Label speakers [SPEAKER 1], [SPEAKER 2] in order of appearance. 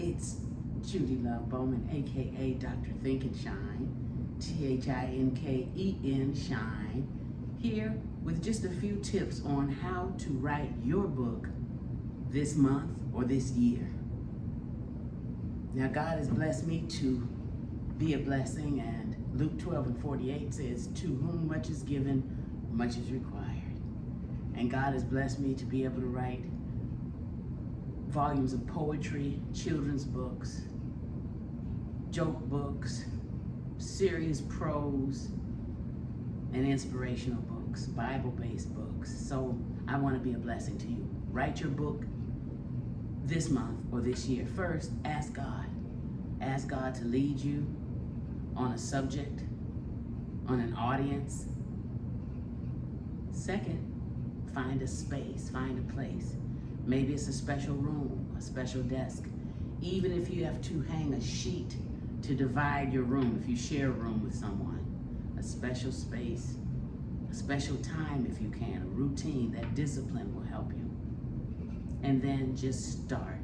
[SPEAKER 1] It's Judy Love Bowman, aka Dr. Think and Shine, Thinken Shine, here with just a few tips on how to write your book this month or this year. Now, God has blessed me to be a blessing, and Luke 12:48 says, "To whom much is given, much is required." And God has blessed me to be able to write volumes of poetry, children's books, joke books, serious prose, and inspirational books, Bible-based books. So I want to be a blessing to you. Write your book this month or this year. First, ask God. Ask God to lead you on a subject, on an audience. Second, find a space, find a place. Maybe it's a special room, a special desk. Even if you have to hang a sheet to divide your room, if you share a room with someone, a special space, a special time if you can, a routine, that discipline will help you. And then just start.